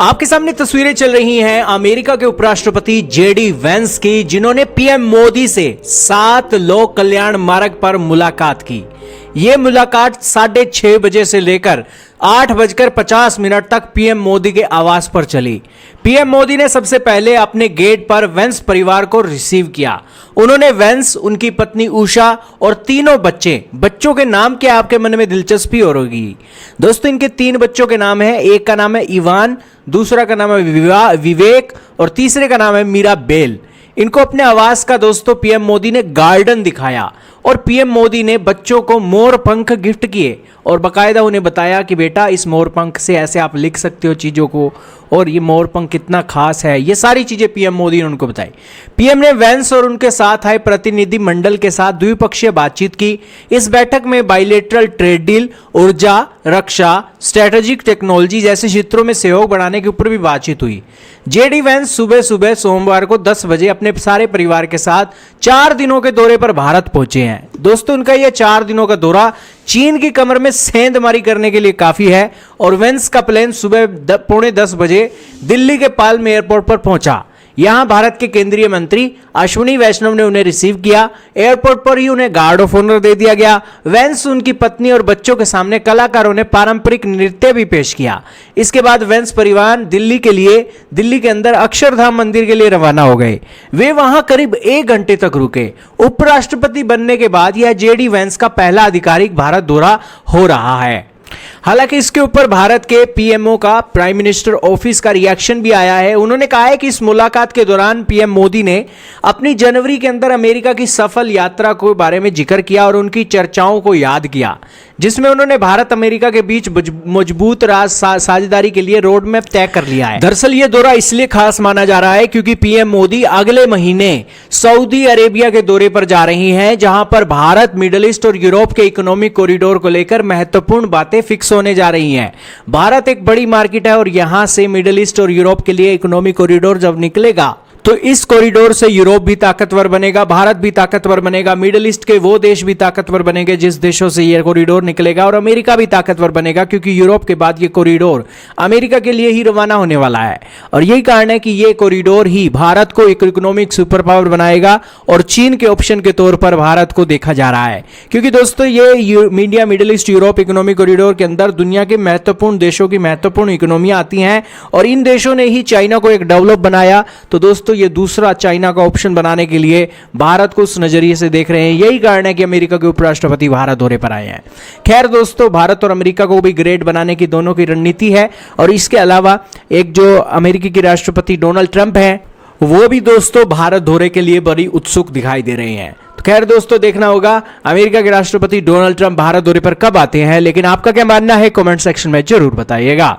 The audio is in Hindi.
आपके सामने तस्वीरें चल रही हैं अमेरिका के उपराष्ट्रपति जेडी वेंस की, जिन्होंने पीएम मोदी से 7 लोक कल्याण मार्ग पर मुलाकात की। यह मुलाकात 6:30 बजे से लेकर 8:50 तक पीएम मोदी के आवास पर चली। पीएम मोदी ने सबसे पहले अपने गेट पर वेंस परिवार को रिसीव किया। उन्होंने वेंस, उनकी पत्नी उषा और तीनों बच्चों के नाम क्या आपके मन में दिलचस्पी हो रही दोस्तों? इनके 3 बच्चों के नाम है। एक का नाम है इवान, दूसरा का नाम है विवेक और तीसरे का नाम है मीराबेल। इनको अपने आवास का दोस्तों पीएम मोदी ने गार्डन दिखाया और पीएम मोदी ने बच्चों को मोर पंख गिफ्ट किए और बकायदा उन्हें बताया कि बेटा इस मोर पंख से ऐसे आप लिख सकते हो चीज़ों को, और ये मोर पंख कितना खास है। ये सारी चीज़ें पीएम मोदी ने उनको बताई। पीएम ने वेंस और उनके साथ आए प्रतिनिधि मंडल के साथ द्विपक्षीय बातचीत की। इस बैठक में बाइलेटरल ट्रेड डील, ऊर्जा, रक्षा, स्ट्रेटेजिक टेक्नोलॉजी जैसे क्षेत्रों में सहयोग बढ़ाने के ऊपर भी बातचीत हुई। जेडी वेंस सुबह सुबह सोमवार को 10 बजे अपने सारे परिवार के साथ 4 दिनों के दौरे पर भारत पहुंचे हैं। दोस्तों, उनका यह 4 दिनों का दौरा चीन की कमर में सेंधमारी करने के लिए काफी है और वेंस का प्लेन सुबह 9:45 बजे दिल्ली के पालम एयरपोर्ट पर पहुंचा। यहां भारत के केंद्रीय मंत्री अश्विनी वैष्णव ने उन्हें रिसीव किया। एयरपोर्ट पर ही उन्हें गार्ड ऑफ ऑनर दे दिया गया। वेंस, उनकी पत्नी और बच्चों के सामने कलाकारों ने पारंपरिक नृत्य भी पेश किया। इसके बाद वेंस परिवार दिल्ली के अंदर अक्षरधाम मंदिर के लिए रवाना हो गए। वे वहां करीब 1 घंटे तक रुके। उपराष्ट्रपति बनने के बाद यह जेडी वेंस का पहला आधिकारिक भारत दौरा हो रहा है। हालांकि इसके ऊपर भारत के पीएमओ का, प्राइम मिनिस्टर ऑफिस का रिएक्शन भी आया है। उन्होंने कहा है कि इस मुलाकात के दौरान पीएम मोदी ने अपनी जनवरी के अंदर अमेरिका की सफल यात्रा के बारे में जिक्र किया और उनकी चर्चाओं को याद किया, जिसमें उन्होंने भारत अमेरिका के बीच मजबूत साझेदारी के लिए रोड मैप तय कर लिया है। दरअसल यह दौरा इसलिए खास माना जा रहा है क्योंकि पीएम मोदी अगले महीने सऊदी अरेबिया के दौरे पर जा रही हैं, जहां पर भारत, मिडिल ईस्ट और यूरोप के इकोनॉमिक कॉरिडोर को लेकर महत्वपूर्ण बातें फिक्स होने जा रही हैं। भारत एक बड़ी मार्केट है और यहां से मिडिल ईस्ट और यूरोप के लिए इकोनॉमिक कॉरिडोर जब निकलेगा तो इस कॉरिडोर से यूरोप भी ताकतवर बनेगा, भारत भी ताकतवर बनेगा, मिडिल ईस्ट के वो देश भी ताकतवर बनेंगे जिस देशों से यह कॉरिडोर निकलेगा, और अमेरिका भी ताकतवर बनेगा क्योंकि यूरोप के बाद ये कॉरिडोर अमेरिका के लिए ही रवाना होने वाला है। और यही कारण है कि ये कॉरिडोर ही भारत को एक इकोनॉमिक सुपर पावर बनाएगा और चीन के ऑप्शन के तौर पर भारत को देखा जा रहा है। क्योंकि दोस्तों ये media middle east Europe economic corridor के अंदर दुनिया के महत्वपूर्ण देशों की महत्वपूर्ण इकोनॉमियां आती हैं और इन देशों ने ही चाइना को एक डेवलप बनाया। तो दोस्तों, ये दूसरा चाइना का ऑप्शन बनाने के लिए भारत को उस नजरिए से देख रहे हैं। यही कारण है कि अमेरिका के उपराष्ट्रपति भारत दौरे पर आए हैं। खैर दोस्तों, भारत और अमेरिका को भी ग्रेट बनाने की दोनों की रणनीति है। और इसके अलावा एक जो अमेरिकी के राष्ट्रपति डोनाल्ड ट्रंप हैं, वो भी दोस्तों भारत दौरे के लिए बड़ी उत्सुक दिखाई दे रहे हैं। तो खैर दोस्तों, देखना होगा अमेरिका के राष्ट्रपति डोनाल्ड ट्रंप भारत दौरे पर कब आते हैं। लेकिन आपका क्या मानना है कमेंट सेक्शन में जरूर बताइएगा।